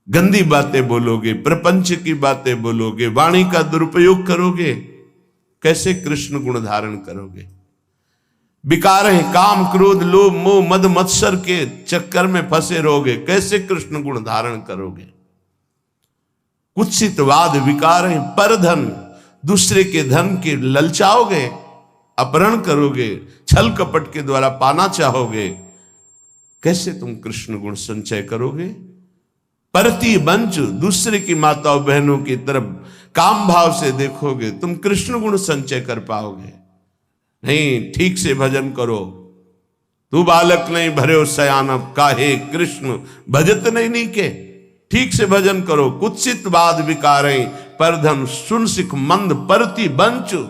गंदी बातें बोलोगे, प्रपंच की बातें बोलोगे, वाणी का दुरुपयोग करोगे, कैसे कृष्ण गुण धारण करोगे? विकार है, काम क्रोध लोभ मोह मद मत्सर के चक्कर में फंसे रहोगे, कैसे कृष्ण गुण धारण करोगे? कुत्सितवाद विकार है, परधन, दूसरे के धन के ललचाओगे, अपहरण करोगे, छल कपट के द्वारा पाना चाहोगे, कैसे तुम कृष्ण गुण संचय करोगे? परती बंच, दूसरे की माताओं बहनों की तरफ काम भाव से देखोगे, तुम कृष्ण गुण संचय कर पाओगे नहीं। ठीक से भजन करो। तू बालक नहीं भरे सयानब, काहे कृष्ण भजत नहीं नीके। ठीक से भजन करो। कुत्सित वाद विकारें, परधन सुन सिख मंद परती बंचु।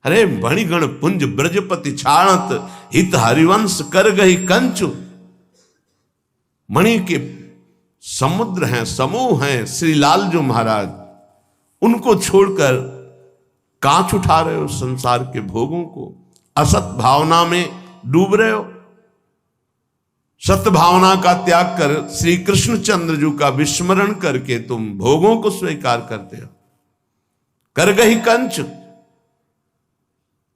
अरे मणिगण पुंज ब्रजपति छाणत, हित हरिवंश कर गई कंचु। मणि के समुद्र हैं, समूह हैं श्री लालजू महाराज, उनको छोड़कर कांच उठा रहे हो संसार के भोगों को, असत भावना में डूब रहे हो। सत्य भावना का त्याग कर श्री कृष्णचंद्र जी का विस्मरण करके तुम भोगों को स्वीकार करते हो। कर गई कंच,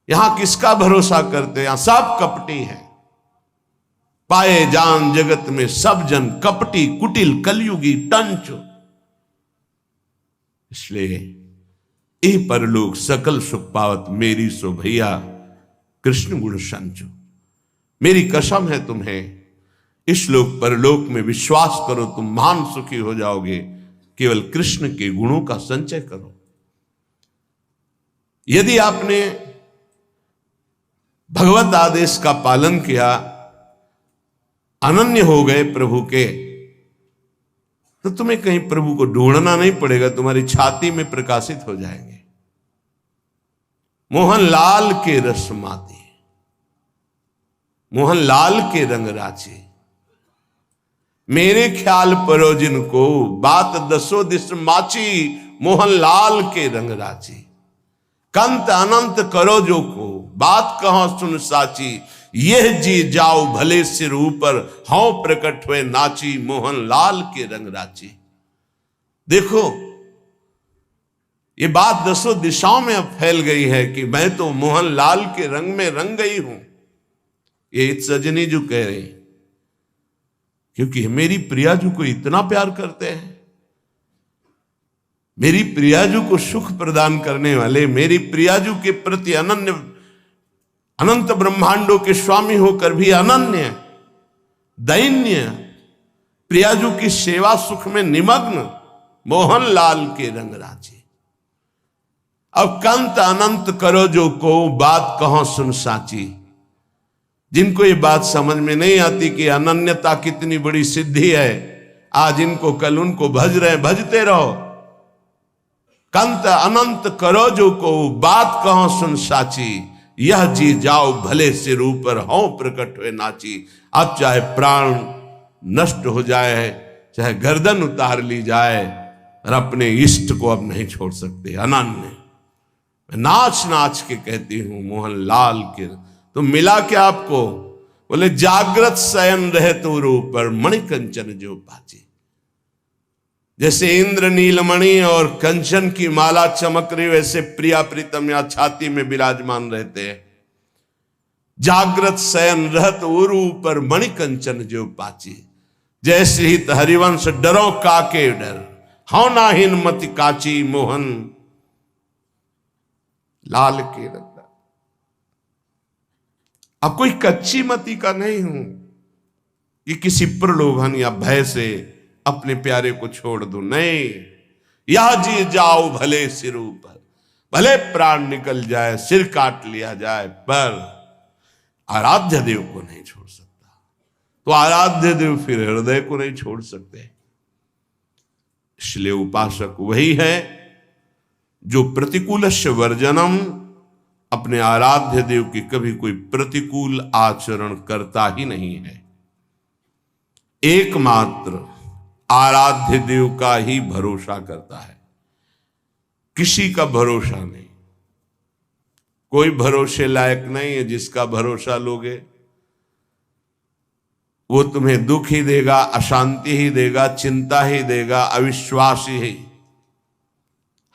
यहां किसका भरोसा करते? यहां सब कपटी है। पाए जान जगत में सब जन कपटी, कुटिल कलयुगी टंच। इसलिए ए परलोक सकल सुख पावत, मेरी सो भैया कृष्ण गुण संचो। मेरी कसम है तुम्हें, इस लोक परलोक में विश्वास करो, तुम महान सुखी हो जाओगे। केवल कृष्ण के गुणों का संचय करो। यदि आपने भगवत आदेश का पालन किया, अनन्य हो गए प्रभु के, तो तुम्हें कहीं प्रभु को ढूंढना नहीं पड़ेगा, तुम्हारी छाती में प्रकाशित हो जाएंगे। मोहन लाल के रस माती, मोहन लाल के रंग राचे, मेरे ख्याल परो जिनको, बात दसो दिस माची। मोहन लाल के रंग राची, कंत अनंत करो जो को, बात कहो सुन साची। यह जी जाओ भले सिर ऊपर, हौ प्रकट हुए नाची। मोहन लाल के रंग राची। देखो ये बात दसों दिशाओं में अब फैल गई है कि मैं तो मोहन लाल के रंग में रंग गई हूं। ये सजनी जो कह रहे हैं, क्योंकि मेरी प्रियाजू को इतना प्यार करते हैं, मेरी प्रियाजू को सुख प्रदान करने वाले, मेरी प्रियाजू के प्रति अनन्य, अनंत ब्रह्मांडों के स्वामी होकर भी अनन्य दैन्य, प्रियाजू की सेवा सुख में निमग्न मोहन लाल के रंग राजी। अब कंत अनंत करो जो को, बात कहो सुन साची। जिनको ये बात समझ में नहीं आती कि अनन्यता कितनी बड़ी सिद्धि है, आज इनको कल उनको भज रहे, भजते रहो। कंत अनंत करो जो को, बात कहो सुन साची। यह जी जाओ भले सिर ऊपर, हौ प्रकट हुए नाची। अब चाहे प्राण नष्ट हो जाए, चाहे गर्दन उतार ली जाए, और अपने इष्ट को अब नहीं छोड़ सकते। अनन्य मैं नाच नाच के कहती हूं मोहन लाल के। तो मिला क्या आपको? बोले जागृत शयन रहे तो ऊपर, मणिकंचन जो पाची। जैसे इंद्र नीलमणि और कंचन की माला चमक रही, वैसे प्रिया प्रीतम या छाती में विराजमान रहते हैं। जागृत शयन रहत उरु ऊपर, मणिकंचन जो पाची। जैसे हित हरिवंश डरो काके डर, हौ नाहिन मति काची। मोहन लाल के रंग। अब कोई कच्ची मति का नहीं हूं कि किसी प्रलोभन या भय से अपने प्यारे को छोड़ दूं, नहीं। यह जी जाओ भले सिर ऊपर, भले प्राण निकल जाए, सिर काट लिया जाए, पर आराध्य देव को नहीं छोड़ सकता। तो आराध्य देव फिर हृदय को नहीं छोड़ सकते। इसलिए उपासक वही है जो प्रतिकूलस्य वर्जनम, अपने आराध्य देव की कभी कोई प्रतिकूल आचरण करता ही नहीं है। एकमात्र आराध्य देव का ही भरोसा करता है, किसी का भरोसा नहीं। कोई भरोसे लायक नहीं है जिसका भरोसा लोगे। वो तुम्हें दुख ही देगा, अशांति ही देगा, चिंता ही देगा, अविश्वास ही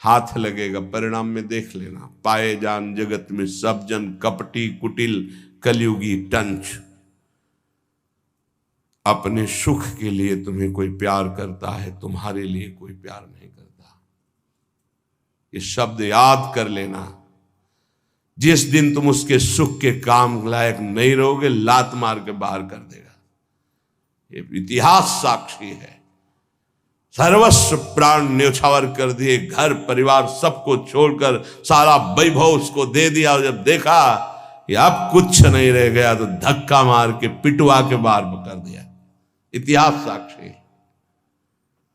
हाथ लगेगा। परिणाम में देख लेना, पाए जान जगत में सब जन कपटी कुटिल कलयुगी टंच। अपने सुख के लिए तुम्हें कोई प्यार करता है, तुम्हारे लिए कोई प्यार नहीं करता। ये शब्द याद कर लेना। जिस दिन तुम उसके सुख के काम लायक नहीं रहोगे, लात मार के बाहर कर देगा। ये इतिहास साक्षी है। सर्वस्व प्राण न्यौछावर कर दिए, घर परिवार सबको छोड़कर सारा वैभव उसको दे दिया। और जब देखा कि अब कुछ नहीं रह गया तो धक्का मार के पिटवा के बाहर कर दिया। इतिहास साक्षी।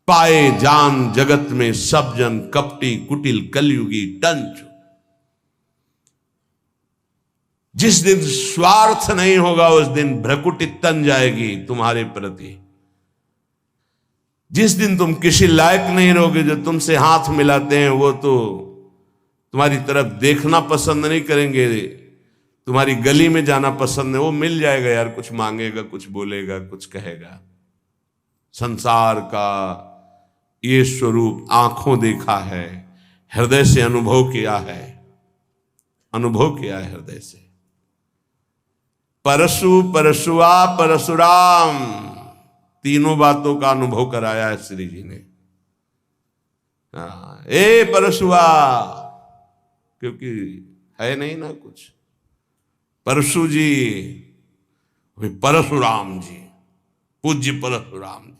पाए जान जगत में सब जन कपटी कुटिल कलयुगी टंच। जिस दिन स्वार्थ नहीं होगा उस दिन भ्रकुटी तन जाएगी तुम्हारे प्रति। जिस दिन तुम किसी लायक नहीं रहोगे, जो तुमसे हाथ मिलाते हैं वो तो तुम्हारी तरफ देखना पसंद नहीं करेंगे, तुम्हारी गली में जाना पसंद है। वो मिल जाएगा यार, कुछ मांगेगा, कुछ बोलेगा, कुछ कहेगा। संसार का ये स्वरूप आंखों देखा है, हृदय से अनुभव किया है, हृदय से। परशु परशुआ परशुराम, तीनों बातों का अनुभव कराया है श्री जी ने। ए परशुआ, क्योंकि है नहीं ना कुछ। परशु जी, परशुराम जी, पूज्य परशुराम जी।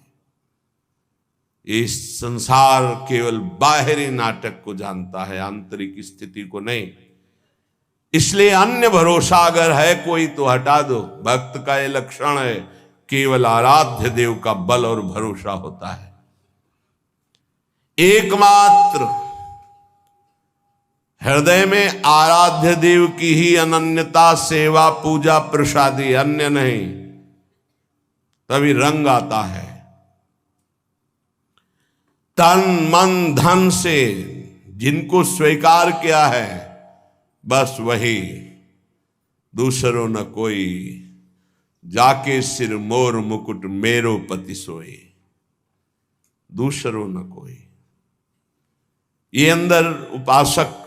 इस संसार केवल बाहरी नाटक को जानता है, आंतरिक स्थिति को नहीं। इसलिए अन्य भरोसा अगर है कोई तो हटा दो। भक्त का ये लक्षण है, केवल आराध्य देव का बल और भरोसा होता है। एकमात्र हृदय में आराध्य देव की ही अनन्यता, सेवा, पूजा, प्रसादी, अन्य नहीं। तभी रंग आता है। तन मन धन से जिनको स्वीकार किया है, बस वही, दूसरों न कोई। जाके सिर मोर मुकुट मेरो पति सोए, दूसरों न कोई। ये अंदर उपासक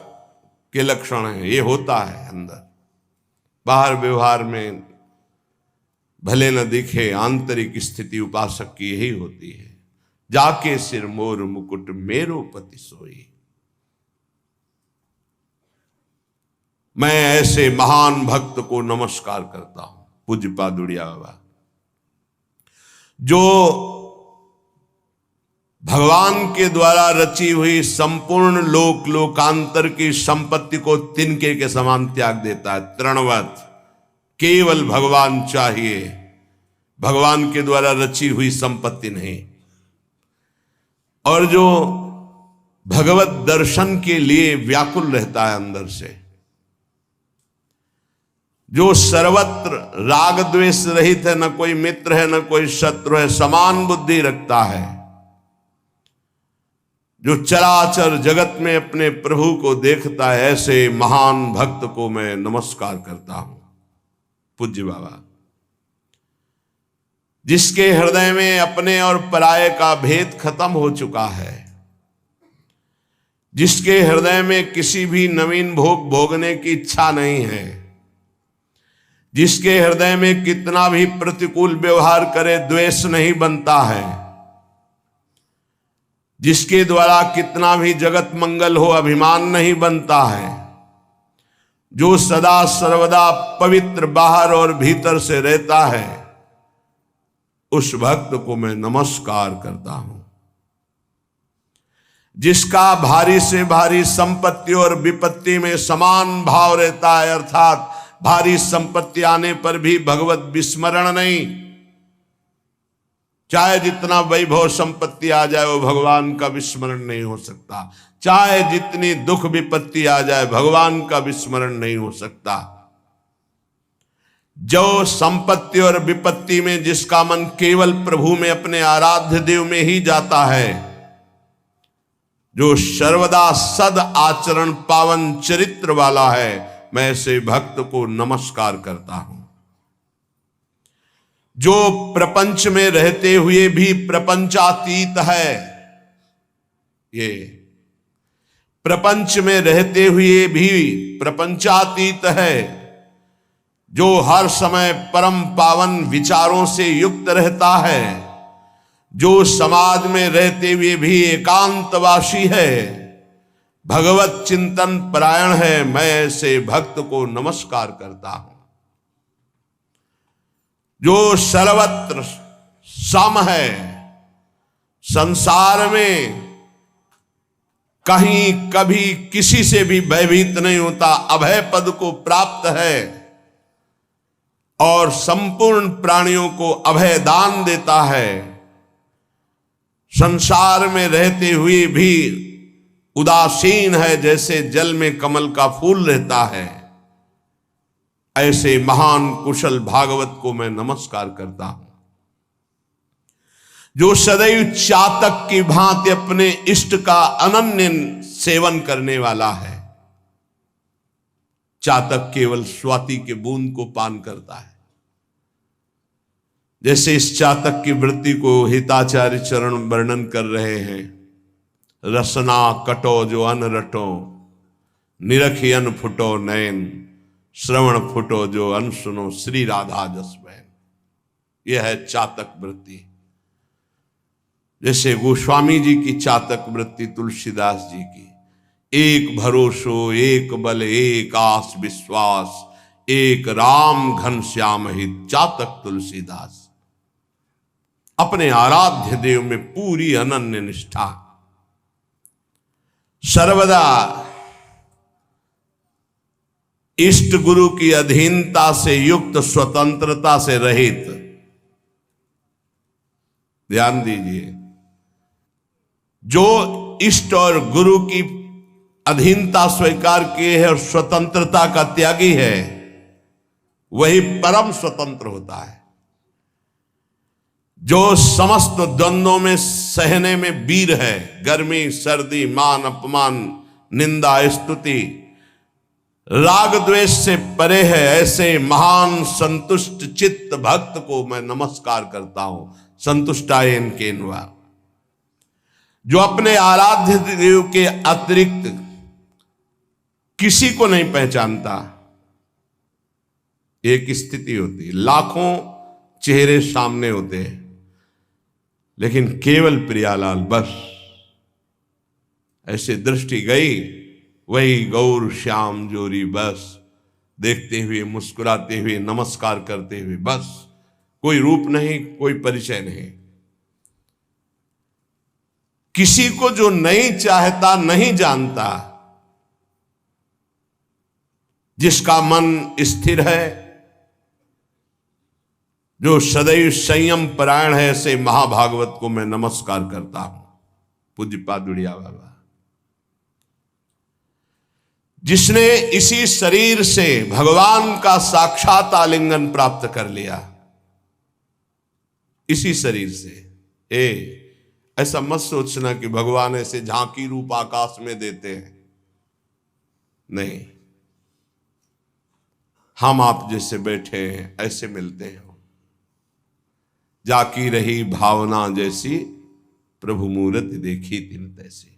के लक्षण है, ये होता है अंदर। बाहर व्यवहार में भले न दिखे, आंतरिक स्थिति उपासक की यही होती है। जाके सिर मोर मुकुट मेरो पति सोई। मैं ऐसे महान भक्त को नमस्कार करता हूं, पूज्य पादुड़िया बाबा, जो भगवान के द्वारा रची हुई संपूर्ण लोक लोकांतर की संपत्ति को तिनके के समान त्याग देता है। तृणवत, केवल भगवान चाहिए, भगवान के द्वारा रची हुई संपत्ति नहीं। और जो भगवत दर्शन के लिए व्याकुल रहता है अंदर से, जो सर्वत्र राग द्वेष रहित है, न कोई मित्र है न कोई शत्रु है, समान बुद्धि रखता है, जो चराचर जगत में अपने प्रभु को देखता है, ऐसे महान भक्त को मैं नमस्कार करता हूं, पूज्य बाबा। जिसके हृदय में अपने और पराये का भेद खत्म हो चुका है, जिसके हृदय में किसी भी नवीन भोग भोगने की इच्छा नहीं है, जिसके हृदय में कितना भी प्रतिकूल व्यवहार करे द्वेष नहीं बनता है, जिसके द्वारा कितना भी जगत मंगल हो अभिमान नहीं बनता है, जो सदा सर्वदा पवित्र बाहर और भीतर से रहता है, उस भक्त को मैं नमस्कार करता हूं। जिसका भारी से भारी संपत्ति और विपत्ति में समान भाव रहता है, अर्थात भारी संपत्ति आने पर भी भगवत विस्मरण नहीं। चाहे जितना वैभव संपत्ति आ जाए वो भगवान का विस्मरण नहीं हो सकता। चाहे जितनी दुख विपत्ति आ जाए भगवान का विस्मरण नहीं हो सकता। जो संपत्ति और विपत्ति में जिसका मन केवल प्रभु में, अपने आराध्य देव में ही जाता है, जो सर्वदा सद आचरण पावन चरित्र वाला है, मैं ऐसे भक्त को नमस्कार करता हूं। जो प्रपंच में रहते हुए भी प्रपंचातीत है, ये प्रपंच में रहते हुए भी प्रपंचातीत है, जो हर समय परम पावन विचारों से युक्त रहता है, जो समाज में रहते हुए भी एकांतवासी है, भगवत चिंतन परायण है, मैं ऐसे भक्त को नमस्कार करता हूं। जो सर्वत्र सम है, संसार में कहीं कभी किसी से भी भयभीत नहीं होता, अभय पद को प्राप्त है और संपूर्ण प्राणियों को अभय दान देता है, संसार में रहते हुए भी उदासीन है, जैसे जल में कमल का फूल रहता है, ऐसे महान कुशल भागवत को मैं नमस्कार करता हूं। जो सदैव चातक की भांति अपने इष्ट का अनन्य सेवन करने वाला है। चातक केवल स्वाति के बूंद को पान करता है। जैसे इस चातक की वृत्ति को हिताचार्य चरण वर्णन कर रहे हैं। रसना कटो जो अन रटो, निरखियन फुटो नयन, श्रवण फुटो जो अन सुनो, श्री राधा जस बहन। यह है चातक वृत्ति। जैसे गोस्वामी जी की चातक वृत्ति, तुलसीदास जी की, एक भरोसो एक बल एक आस विश्वास, एक राम घन श्याम हित, चातक तुलसीदास। अपने आराध्य देव में पूरी अनन्य निष्ठा, सर्वदा इष्ट गुरु की अधीनता से युक्त, स्वतंत्रता से रहित। ध्यान दीजिए, जो इष्ट और गुरु की अधीनता स्वीकार किए है और स्वतंत्रता का त्यागी है, वही परम स्वतंत्र होता है। जो समस्त द्वंद्वों में सहने में वीर है, गर्मी सर्दी मान अपमान निंदा स्तुति राग द्वेष से परे है, ऐसे महान संतुष्ट चित्त भक्त को मैं नमस्कार करता हूं। संतुष्टायन केनवा, जो अपने आराध्य देव के अतिरिक्त किसी को नहीं पहचानता। एक स्थिति होती है, लाखों चेहरे सामने होते हैं, लेकिन केवल प्रियालाल बस। ऐसे दृष्टि गई, वही गौर श्याम जोरी बस, देखते हुए मुस्कुराते हुए नमस्कार करते हुए बस। कोई रूप नहीं, कोई परिचय नहीं। किसी को जो नहीं चाहता, नहीं जानता, जिसका मन स्थिर है, जो सदैव संयम परायण है, ऐसे महाभागवत को मैं नमस्कार करता हूं। पूज्यपाद उड़िया बाबा, जिसने इसी शरीर से भगवान का साक्षात आलिंगन प्राप्त कर लिया, इसी शरीर से। ऐसा मत सोचना कि भगवान ऐसे झांकी रूप आकाश में देते हैं, नहीं। हम आप जैसे बैठे हैं, ऐसे मिलते हैं। जाकी रही भावना जैसी, प्रभु मूरत देखी तिन तैसी।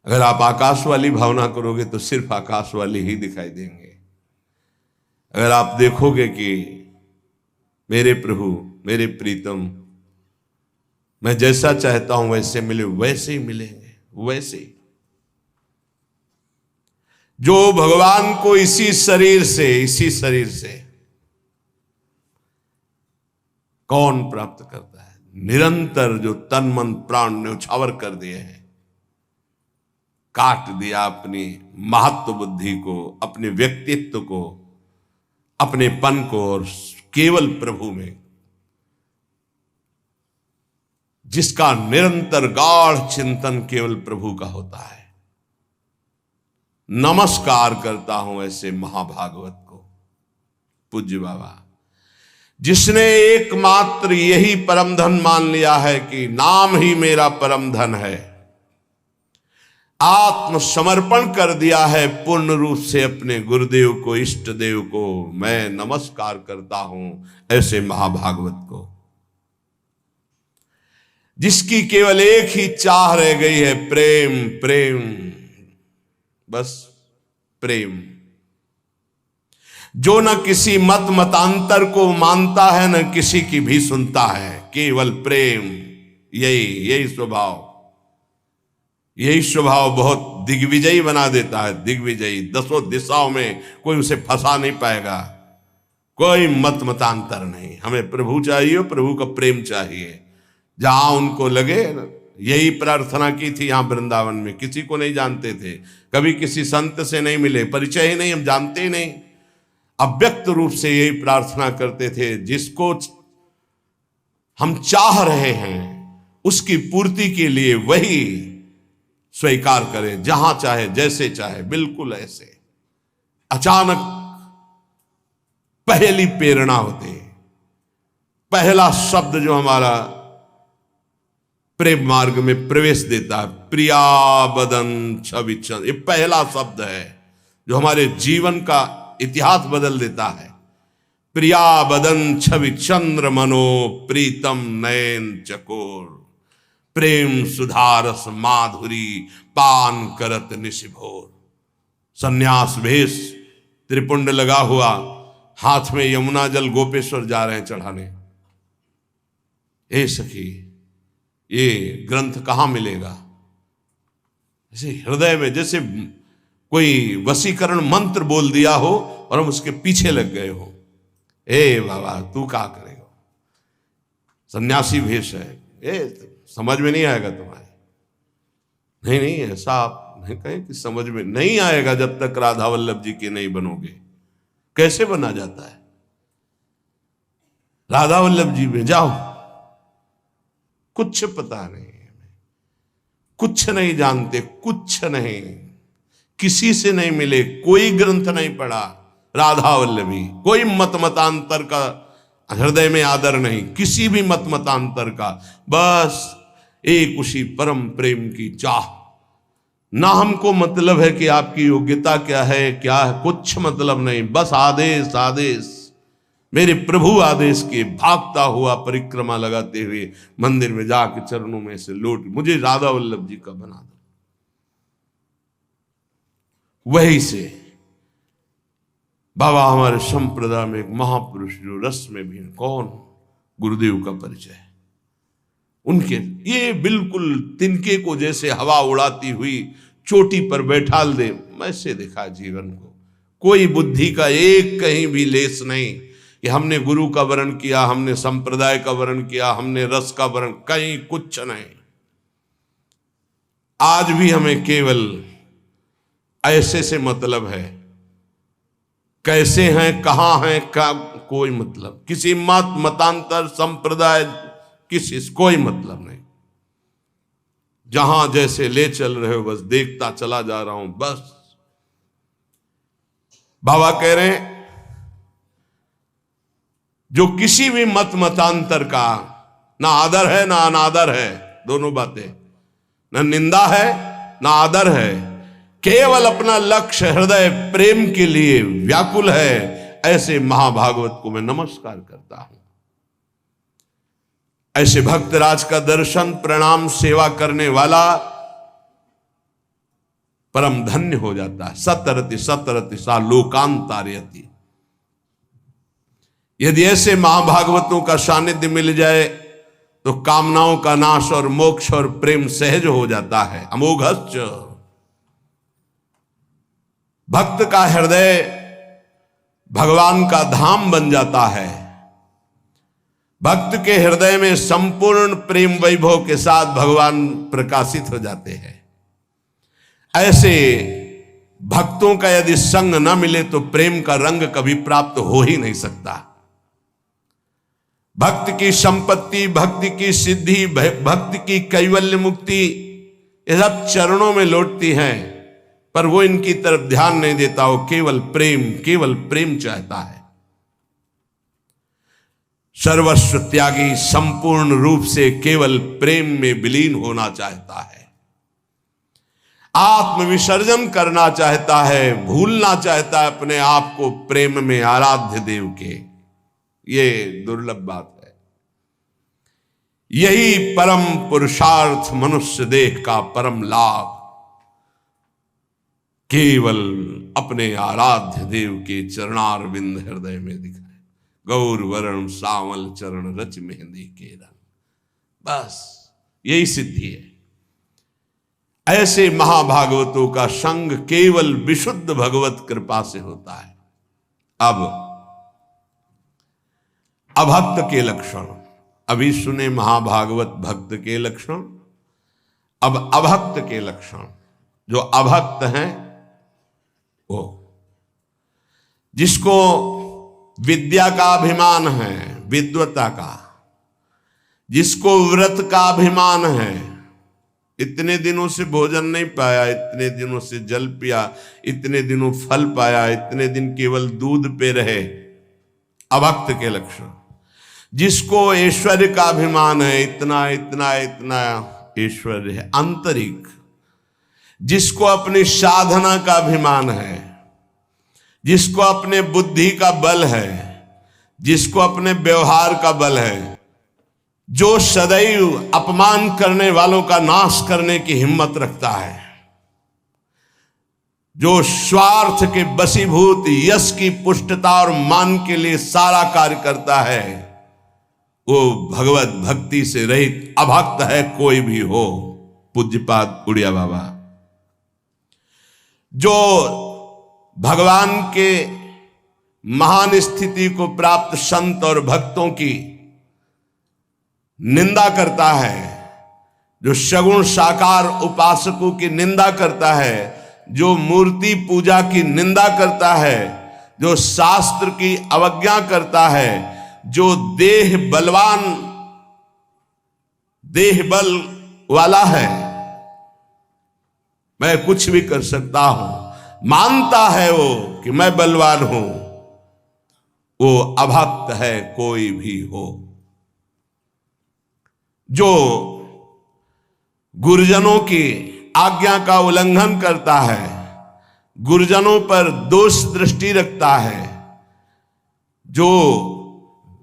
अगर आप आकाश वाली भावना करोगे तो सिर्फ आकाश वाली ही दिखाई देंगे। अगर आप देखोगे कि मेरे प्रभु मेरे प्रीतम, मैं जैसा चाहता हूं वैसे मिले, वैसे ही मिलेंगे, वैसे ही। जो भगवान को इसी शरीर से कौन प्राप्त करता है? निरंतर जो तन मन प्राण न्यौछावर कर दिए हैं, काट दिया अपनी महत्व बुद्धि को, अपने व्यक्तित्व को, अपने पन को, और केवल प्रभु में, जिसका निरंतर गाढ़ चिंतन केवल प्रभु का होता है। नमस्कार करता हूं ऐसे महाभागवत को। पूज्य बाबा, जिसने एकमात्र यही परम धन मान लिया है कि नाम ही मेरा परम धन है, आत्मसमर्पण कर दिया है पूर्ण रूप से अपने गुरुदेव को, इष्ट देव को। मैं नमस्कार करता हूं ऐसे महाभागवत को, जिसकी केवल एक ही चाह रह गई है, प्रेम प्रेम, बस प्रेम। जो न किसी मत मतांतर को मानता है, न किसी की भी सुनता है, केवल प्रेम। यही स्वभाव, यही स्वभाव बहुत दिग्विजयी बना देता है। दिग्विजयी, दसों दिशाओं में कोई उसे फंसा नहीं पाएगा। कोई मत मतांतर नहीं, हमें प्रभु चाहिए, प्रभु का प्रेम चाहिए। जहां उनको लगे, यही प्रार्थना की थी यहां वृंदावन में। किसी को नहीं जानते थे, कभी किसी संत से नहीं मिले, परिचय ही नहीं, हम जानते ही नहीं। अव्यक्त रूप से यही प्रार्थना करते थे, जिसको हम चाह रहे हैं उसकी पूर्ति के लिए वही स्वीकार करे, जहां चाहे, जैसे चाहे, बिल्कुल ऐसे। अचानक पहली प्रेरणा होती, पहला शब्द जो हमारा प्रेम मार्ग में प्रवेश देता है, प्रिया बदन छवि चंद्र, ये पहला शब्द है जो हमारे जीवन का इतिहास बदल देता है। प्रिया बदन छवि चंद्र मनो प्रीतम नयन चकोर, प्रेम सुधारस माधुरी पान करत निशिभोर। सन्यास भेष, त्रिपुंड लगा हुआ, हाथ में यमुना जल गोपेश्वर जा रहे हैं चढ़ाने। ए सखी, ये ग्रंथ कहां मिलेगा? जैसे हृदय में जैसे कोई वशीकरण मंत्र बोल दिया हो और हम उसके पीछे लग गए हो। ए बाबा, तू क्या करेगा? सन्यासी भेष है, समझ में नहीं आएगा तुम्हारे। नहीं, ऐसा आप नहीं कहें कि समझ में नहीं आएगा जब तक राधा वल्लभ जी के नहीं बनोगे। कैसे बना जाता है? राधा वल्लभ जी में जाओ, कुछ पता नहीं, कुछ नहीं जानते, कुछ नहीं, किसी से नहीं मिले, कोई ग्रंथ नहीं पढ़ा राधा वल्लभी, कोई मत मतांतर का हृदय में आदर नहीं, किसी भी मत मतांतर का, बस एक उसी परम प्रेम की चाह। ना हमको मतलब है कि आपकी योग्यता क्या है, क्या है, कुछ मतलब नहीं, बस आदेश आदेश। मेरे प्रभु आदेश के भागता हुआ परिक्रमा लगाते हुए मंदिर में जाके चरणों में से लौट, मुझे राधा वल्लभ जी का बना दो। वही से बाबा हमारे संप्रदाय में एक महापुरुष जो रस में भी, कौन? गुरुदेव का परिचय है उनके। ये बिल्कुल तिनके को जैसे हवा उड़ाती हुई चोटी पर बैठाल दे, वैसे देखा जीवन को। कोई बुद्धि का एक कहीं भी लेस नहीं कि हमने गुरु का वर्ण किया, हमने संप्रदाय का वर्ण किया, हमने रस का वर्ण, कहीं कुछ नहीं। आज भी हमें केवल ऐसे से मतलब है, कैसे हैं, कहां हैं, का कोई मतलब, किसी मत मतांतर संप्रदाय किसी से कोई मतलब नहीं। जहां जैसे ले चल रहे हो, बस देखता चला जा रहा हूं, बस। बाबा कह रहे हैं, जो किसी भी मत मतांतर का ना आदर है ना अनादर है, दोनों बातें, ना निंदा है ना आदर है, केवल अपना लक्ष्य हृदय प्रेम के लिए व्याकुल है, ऐसे महाभागवत को मैं नमस्कार करता हूं। ऐसे भक्तराज का दर्शन, प्रणाम, सेवा करने वाला परम धन्य हो जाता है। सतरति सतरति सा लोकांतारयति। यदि ऐसे महाभागवतों का सानिध्य मिल जाए तो कामनाओं का नाश और मोक्ष और प्रेम सहज हो जाता है। अमोघश्च, भक्त का हृदय भगवान का धाम बन जाता है। भक्त के हृदय में संपूर्ण प्रेम वैभव के साथ भगवान प्रकाशित हो जाते हैं। ऐसे भक्तों का यदि संग न मिले तो प्रेम का रंग कभी प्राप्त हो ही नहीं सकता। भक्त की संपत्ति, भक्ति की सिद्धि, भक्ति की कैवल्य मुक्ति, ये सब चरणों में लौटती हैं, पर वो इनकी तरफ ध्यान नहीं देता। वो केवल प्रेम चाहता है। सर्वस्व त्यागी संपूर्ण रूप से केवल प्रेम में विलीन होना चाहता है। आत्म विसर्जन करना चाहता है, भूलना चाहता है अपने आप को प्रेम में आराध्य देव के। ये दुर्लभ बात है। यही परम पुरुषार्थ, मनुष्य देह का परम लाभ केवल अपने आराध्य देव के चरणार बिंद हृदय में दिखाए। गौर वरण सावल चरण रच मेहंदी के रंग, बस यही सिद्धि है। ऐसे महाभागवतों का संग केवल विशुद्ध भगवत कृपा से होता है। अब अभक्त के लक्षण अभी सुने, महाभागवत भक्त के लक्षण। अब अभक्त के लक्षण। जो अभक्त हैं वो जिसको विद्या का अभिमान है, विद्वता का, जिसको व्रत का अभिमान है, इतने दिनों से भोजन नहीं पाया, इतने दिनों से जल पिया, इतने दिनों फल पाया, इतने दिन केवल दूध पे रहे, अभक्त के लक्षण। जिसको ऐश्वर्य का अभिमान है, इतना इतना इतना ऐश्वर्य है आंतरिक, जिसको अपनी साधना का अभिमान है, जिसको अपने बुद्धि का बल है, जिसको अपने व्यवहार का बल है, जो सदैव अपमान करने वालों का नाश करने की हिम्मत रखता है, जो स्वार्थ के वशीभूत यश की पुष्टता और मान के लिए सारा कार्य करता है, वो भगवत भक्ति से रहित अभक्त है कोई भी हो। पूज्यपाद उड़िया बाबा। जो भगवान के महान स्थिति को प्राप्त संत और भक्तों की निंदा करता है, जो सगुण साकार उपासकों की निंदा करता है, जो मूर्ति पूजा की निंदा करता है, जो शास्त्र की अवज्ञा करता है, जो देह बलवान, देह बल वाला है, मैं कुछ भी कर सकता हूं, मानता है वो कि मैं बलवान हूं, वो अभक्त है कोई भी हो। जो गुरुजनों की आज्ञा का उल्लंघन करता है, गुरुजनों पर दोष दृष्टि रखता है, जो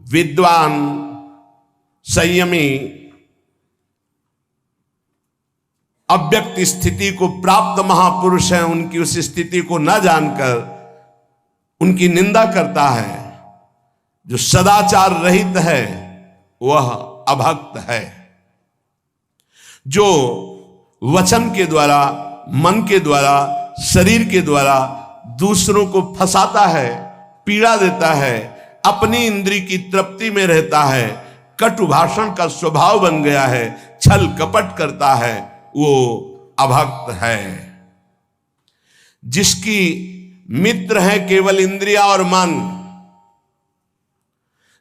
विद्वान, संयमी, अव्यक्त स्थिति को प्राप्त महापुरुष हैं, उनकी उस स्थिति को न जानकर उनकी निंदा करता है, जो सदाचार रहित है, वह अभक्त है। जो वचन के द्वारा, मन के द्वारा, शरीर के द्वारा दूसरों को फंसाता है, पीड़ा देता है, अपनी इंद्री की तृप्ति में रहता है, कटु भाषण का स्वभाव बन गया है, छल कपट करता है, वो अभक्त है। जिसकी मित्र है केवल इंद्रिया और मन,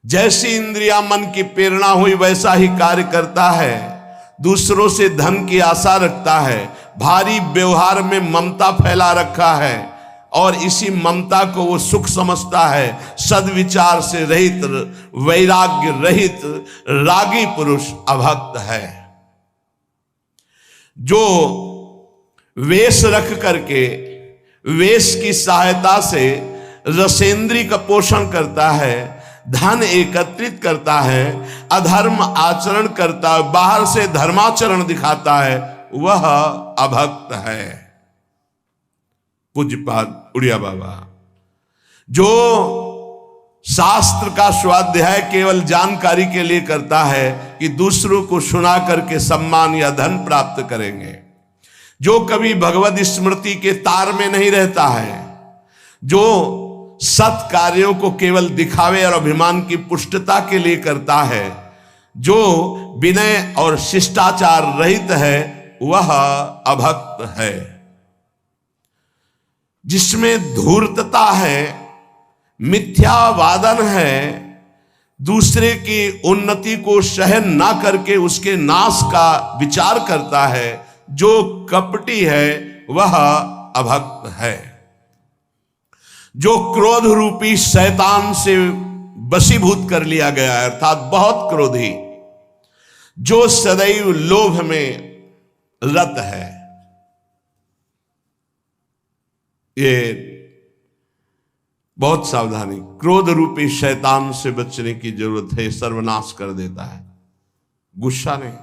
जैसी इंद्रिया मन की प्रेरणा हुई वैसा ही कार्य करता है, दूसरों से धन की आशा रखता है, भारी व्यवहार में ममता फैला रखा है और इसी ममता को वो सुख समझता है। सद्विचार से रहित, वैराग्य रहित रागी पुरुष अभक्त है। जो वेश रख करके, वेश की सहायता से रसेंद्री का पोषण करता है, धन एकत्रित करता है, अधर्म आचरण करता है, बाहर से धर्माचरण दिखाता है, वह अभक्त है। पूज्यपाद उड़िया बाबा। जो शास्त्र का स्वाध्याय केवल जानकारी के लिए करता है कि दूसरों को सुना करके सम्मान या धन प्राप्त करेंगे, जो कभी भगवत स्मृति के तार में नहीं रहता है, जो सत कार्यों को केवल दिखावे और अभिमान की पुष्टता के लिए करता है, जो विनय और शिष्टाचार रहित है, वह अभक्त है। जिसमें धूर्तता है, मिथ्यावादन है, दूसरे की उन्नति को सहन ना करके उसके नाश का विचार करता है, जो कपटी है, वह अभक्त है। जो क्रोध रूपी शैतान से वशीभूत कर लिया गया है, अर्थात बहुत क्रोधी, जो सदैव लोभ में रत है, ये बहुत सावधानी, क्रोध रूपी शैतान से बचने की जरूरत है, सर्वनाश कर देता है। गुस्सा नहीं,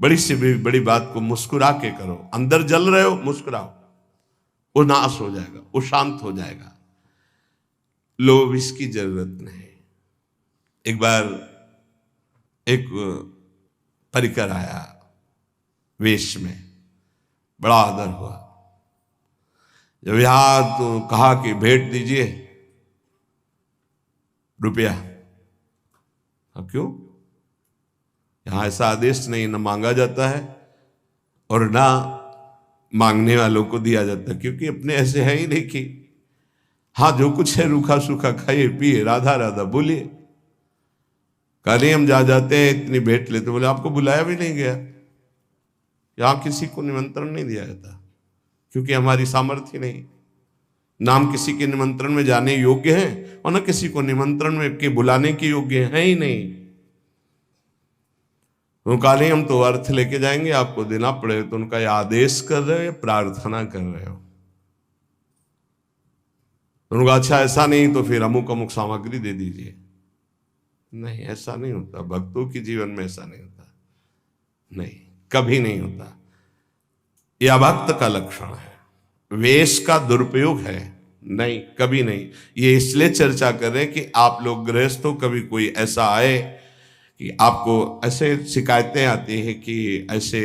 बड़ी से बड़ी बात को मुस्कुरा के करो। अंदर जल रहे हो, मुस्कुराओ, वो नाश हो जाएगा, वो शांत हो जाएगा। लोभ इसकी जरूरत नहीं। एक बार एक परिकर आया वेश में, बड़ा आदर हुआ। जब यहां तो कहा कि भेंट दीजिए रुपया। अब क्यों? यहां ऐसा आदेश नहीं, न मांगा जाता है और ना मांगने वालों को दिया जाता, क्योंकि अपने ऐसे है ही नहीं कि हाँ जो कुछ है रूखा सूखा खाइए पिए, राधा राधा बोलिए। कल हम जा जाते हैं, इतनी भेंट लेते, बोले आपको बुलाया भी नहीं गया। यहां किसी को निमंत्रण नहीं दिया जाता, क्योंकि हमारी सामर्थ्य नहीं। नाम किसी के निमंत्रण में जाने योग्य हैं और न किसी को निमंत्रण में के बुलाने के योग्य है ही नहीं। उनका नहीं, हम तो अर्थ लेके जाएंगे, आपको देना पड़ेगा। तो उनका यह आदेश कर रहे हो या प्रार्थना कर रहे हो? उनका अच्छा ऐसा नहीं तो फिर अमुक अमुक सामग्री दे दीजिए। नहीं, ऐसा नहीं होता। भक्तों के जीवन में ऐसा नहीं होता, नहीं, कभी नहीं होता। यह भक्त का लक्षण है। वेश का दुरुपयोग है? नहीं, कभी नहीं। ये इसलिए चर्चा कर रहे हैं कि आप लोग गृहस्थ हो, कभी कोई ऐसा आए कि आपको ऐसे शिकायतें आती है कि ऐसे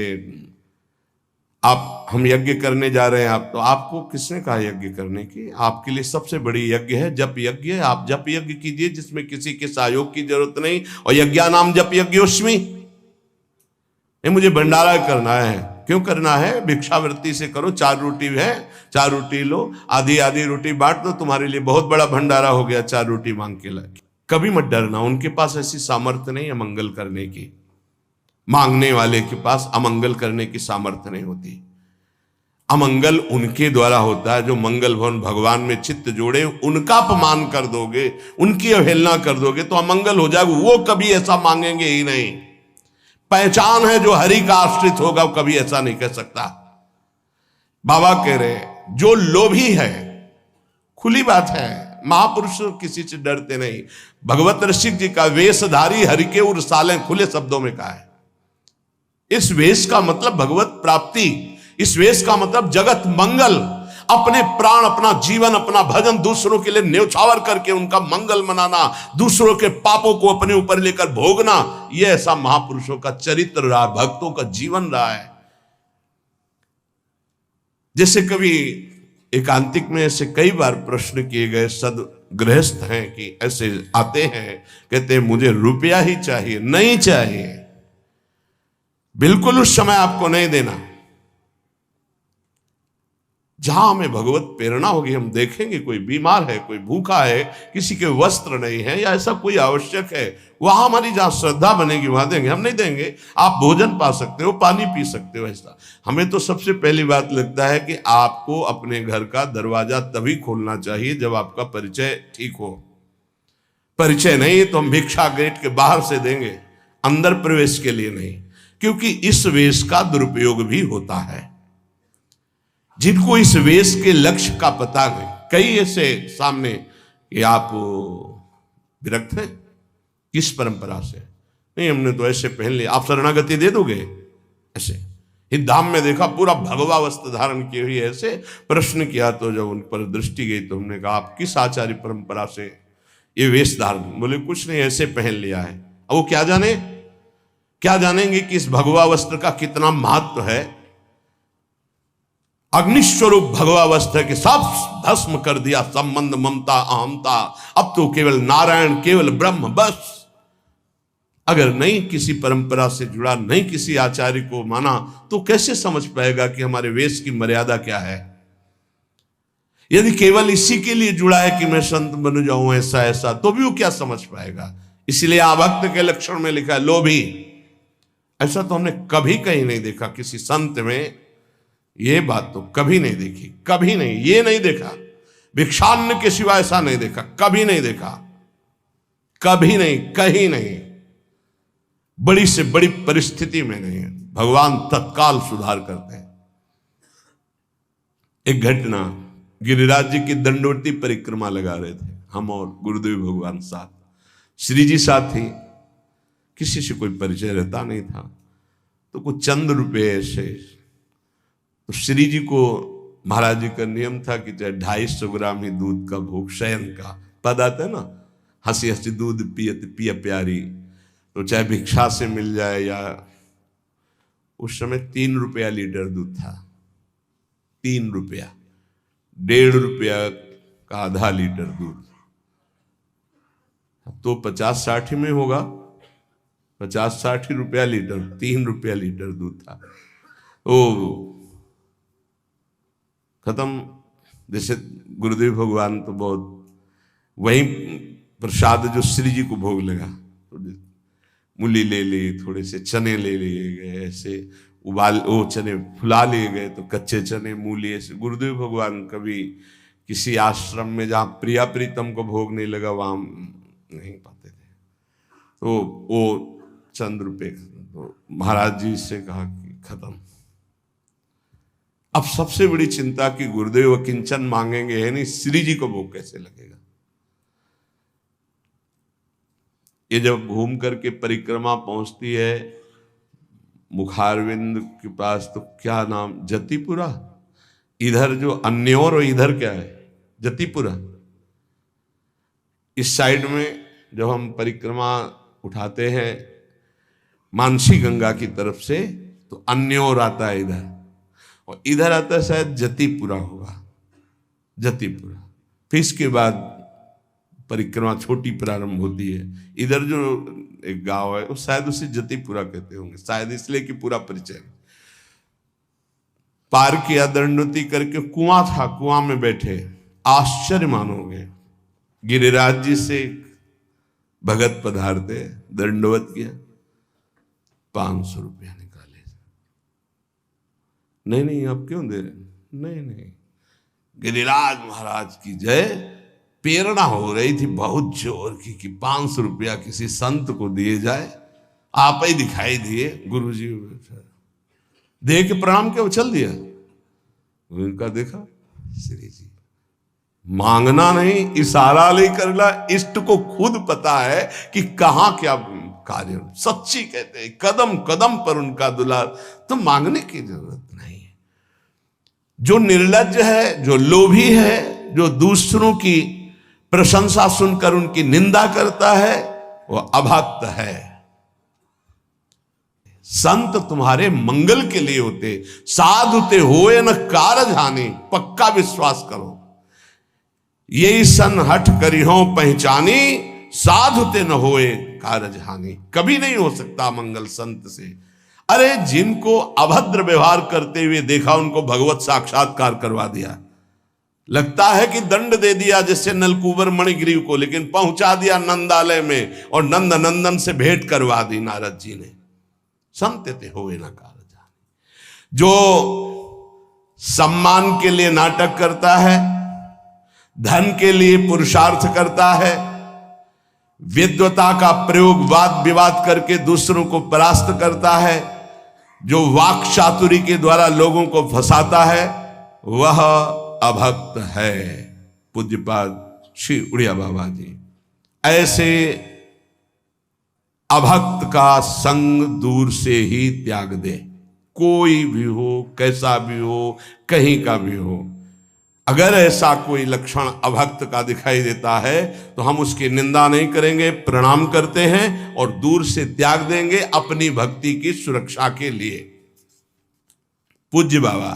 आप हम यज्ञ करने जा रहे हैं, आप तो आपको किसने कहा यज्ञ करने की? आपके लिए सबसे बड़ी यज्ञ है जप यज्ञ। आप जप यज्ञ कीजिए जिसमें किसी के सहयोग की जरूरत नहीं। और यज्ञा नाम जप यज्ञोस्मि। ये मुझे भंडारा करना है, क्यों करना है? भिक्षावृत्ति से करो। 4 रोटी है, 4 रोटी लो, आधी आधी रोटी बांट दो, तुम्हारे लिए बहुत बड़ा भंडारा हो गया। 4 रोटी मांग के लाके कभी मत डरना, उनके पास ऐसी सामर्थ्य नहीं है अमंगल करने की। मांगने वाले के पास अमंगल करने की सामर्थ्य नहीं होती। अमंगल उनके द्वारा होता है जो मंगल भवन भगवान में चित्त जोड़े। उनका अपमान कर दोगे, उनकी अवहेलना कर दोगे तो अमंगल हो जाएगा। वो कभी ऐसा मांगेंगे ही नहीं। पहचान है जो हरि का आश्रित होगा वो कभी ऐसा नहीं कह सकता। बाबा कह रहे जो लोभी है, खुली बात है, महापुरुष किसी से डरते नहीं। भगवत ऋषिक जी का वेशधारी हरि के उर साले, खुले शब्दों में कहा है। इस वेश का मतलब भगवत प्राप्ति, इस वेश का मतलब जगत मंगल। अपने प्राण, अपना जीवन, अपना भजन दूसरों के लिए न्यौछावर करके उनका मंगल मनाना, दूसरों के पापों को अपने ऊपर लेकर भोगना, यह ऐसा महापुरुषों का चरित्र रहा, भक्तों का जीवन रहा है। जैसे कभी एकांतिक में ऐसे कई बार प्रश्न किए गए, सद गृहस्थ हैं कि ऐसे आते हैं, कहते हैं मुझे रुपया ही चाहिए। नहीं चाहिए, बिल्कुल उस समय आपको नहीं देना। जहां हमें भगवत प्रेरणा होगी, हम देखेंगे कोई बीमार है, कोई भूखा है, किसी के वस्त्र नहीं है या ऐसा कोई आवश्यक है, वहां हमारी जहां श्रद्धा बनेगी वहां देंगे। हम नहीं देंगे, आप भोजन पा सकते हो, पानी पी सकते हो। ऐसा हमें तो सबसे पहली बात लगता है कि आपको अपने घर का दरवाजा तभी खोलना चाहिए जब आपका परिचय ठीक हो। परिचय नहीं तो हम भिक्षा गेट के बाहर से देंगे, अंदर प्रवेश के लिए नहीं। क्योंकि इस वेश का दुरुपयोग भी होता है। जिनको इस वेश के लक्ष्य का पता नहीं, कई ऐसे सामने कि आप विरक्त हैं किस परंपरा से, नहीं हमने तो ऐसे पहन लिया, आप शरणागति दे दोगे? ऐसे ही धाम में देखा पूरा भगवा वस्त्र धारण किए हुए ऐसे। प्रश्न किया तो जब उन पर दृष्टि गई तो हमने कहा आप किस आचार्य परंपरा से ये वेश धारण? बोले कुछ नहीं, ऐसे पहन लिया है। अब वो क्या जाने, क्या जानेंगे कि इस भगवा वस्त्र का कितना महत्व है। अग्निस्वरूप भगवा वस्त्र के सब भस्म कर दिया, संबंध, ममता, अहमता। अब तो केवल नारायण, केवल ब्रह्म, बस। अगर नहीं किसी परंपरा से जुड़ा, नहीं किसी आचार्य को माना, तो कैसे समझ पाएगा कि हमारे वेश की मर्यादा क्या है। यदि केवल इसी के लिए जुड़ा है कि मैं संत बन जाऊं ऐसा ऐसा, तो भी वो क्या समझ पाएगा। इसलिए आभक्त के लक्षण में लिखा है लोभी। ऐसा तो हमने कभी कहीं नहीं देखा किसी संत में, ये बात तो कभी नहीं देखी, कभी नहीं, ये नहीं देखा। भिक्षान्न के सिवा ऐसा नहीं देखा, कभी नहीं देखा, कभी नहीं, कहीं नहीं। बड़ी से बड़ी परिस्थिति में नहीं है, भगवान तत्काल सुधार करते हैं। एक घटना गिरिराज जी की दंडवती परिक्रमा लगा रहे थे, हम और गुरुदेव भगवान साथ, श्री जी साथ थे, किसी से कोई परिचय रहता नहीं था, तो कुछ चंद रुपए ऐसे, तो श्री जी को महाराज जी का नियम था कि चाहे 250 ग्राम ही दूध का भोग, शयन का पद आता है ना, हंसी हंसी दूध पियत पिया प्यारी, तो चाहे भिक्षा से मिल जाए या, उस समय 3 रुपया लीटर दूध था, 3 रुपया, 1.5 रुपया का आधा लीटर दूध, तो 50-60 में होगा, 50-60 रुपया लीटर, 3 रुपया लीटर दूध था, ओ खत्म। जैसे गुरुदेव भगवान तो बहुत, वही प्रसाद जो श्री जी को भोग लगा, तो मूली ले ली, थोड़े से चने ले लिए गए, ऐसे उबाल, वो चने फुला लिए गए, तो कच्चे चने मूली ऐसे। गुरुदेव भगवान कभी किसी आश्रम में जहाँ प्रिया प्रीतम को भोग नहीं लगा वहाँ नहीं पाते थे, तो वो चंद रुपये, तो महाराज जी से कहा कि खत्म। अब सबसे बड़ी चिंता कि गुरुदेव किंचन मांगेंगे है नहीं, श्री जी को भोग कैसे लगेगा। ये जब घूम करके परिक्रमा पहुंचती है मुखारविंद के पास, तो क्या नाम, जतिपुरा, इधर जो अन्योर और इधर क्या है, जतिपुरा। इस साइड में जब हम परिक्रमा उठाते हैं मानसी गंगा की तरफ से, तो अन्योर आता है इधर, और इधर आता है शायद जतिपुरा होगा, जतिपुरा। फिर इसके बाद परिक्रमा छोटी प्रारंभ होती है। इधर जो एक गांव है वो शायद उसे जतिपुरा कहते होंगे, शायद इसलिए कि पूरा परिचय। पार किया दंडवती करके, कुआं था, कुआं में बैठे, आश्चर्य मानोगे, गिरिराज जी से भगत पधारते, दंडवत किया, 500 रुपया निकाले। नहीं आप क्यों दे रहे? नहीं, गिरिराज महाराज की जय। प्रेरणा हो रही थी बहुत जोर की कि 500 रुपया किसी संत को दिए जाए। आप ही दिखाई दिए, गुरु जी दे के प्रणाम के उछल दिया। उनका देखा, श्री जी मांगना नहीं, इशारा नहीं करना, इष्ट को खुद पता है कि कहां क्या कार्य। सच्ची कहते हैं, कदम कदम पर उनका दुलार, तो मांगने की जरूरत नहीं है। जो निर्लज्ज है, जो लोभी है, जो दूसरों की प्रशंसा सुनकर उनकी निंदा करता है, वो अभक्त है। संत तुम्हारे मंगल के लिए होते, साधुते होए न कारज हानि, पक्का विश्वास करो। यही सन हठ करिहो पहचानी, साधुते न होए कारज हानि। कभी नहीं हो सकता मंगल संत से। अरे जिनको अभद्र व्यवहार करते हुए देखा, उनको भगवत साक्षात्कार करवा दिया। लगता है कि दंड दे दिया जैसे नलकूबर मणिग्रीव को, लेकिन पहुंचा दिया नंदालय में और नंद नंदन से भेंट करवा दी नारद जी ने। संतते होए ना कारज हानि। जो सम्मान के लिए नाटक करता है, धन के लिए पुरुषार्थ करता है, विद्वता का प्रयोग वाद विवाद करके दूसरों को परास्त करता है, जो वाक चातुरी के द्वारा लोगों को फंसाता है, वह अभक्त है। पूज्यपाद श्री उड़िया बाबा जी ऐसे अभक्त का संग दूर से ही त्याग दे। कोई भी हो, कैसा भी हो, कहीं का भी हो, अगर ऐसा कोई लक्षण अभक्त का दिखाई देता है तो हम उसकी निंदा नहीं करेंगे, प्रणाम करते हैं और दूर से त्याग देंगे अपनी भक्ति की सुरक्षा के लिए। पूज्य बाबा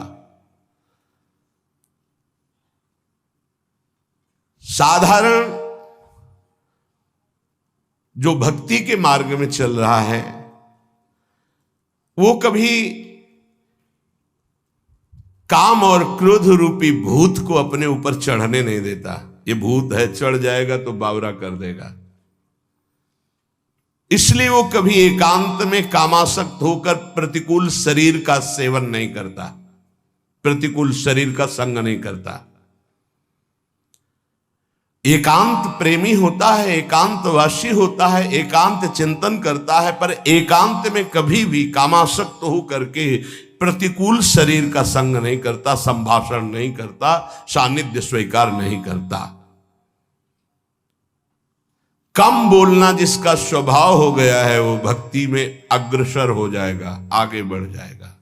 साधारण जो भक्ति के मार्ग में चल रहा है वो कभी काम और क्रोध रूपी भूत को अपने ऊपर चढ़ने नहीं देता। ये भूत है, चढ़ जाएगा तो बावरा कर देगा। इसलिए वो कभी एकांत में कामासक्त होकर प्रतिकूल शरीर का सेवन नहीं करता, प्रतिकूल शरीर का संग नहीं करता। एकांत प्रेमी होता है, एकांतवासी होता है, एकांत चिंतन करता है, पर एकांत में कभी भी कामासक्त हो करके प्रतिकूल शरीर का संग नहीं करता, संभाषण नहीं करता, सानिध्य स्वीकार नहीं करता। कम बोलना जिसका स्वभाव हो गया है वो भक्ति में अग्रसर हो जाएगा, आगे बढ़ जाएगा।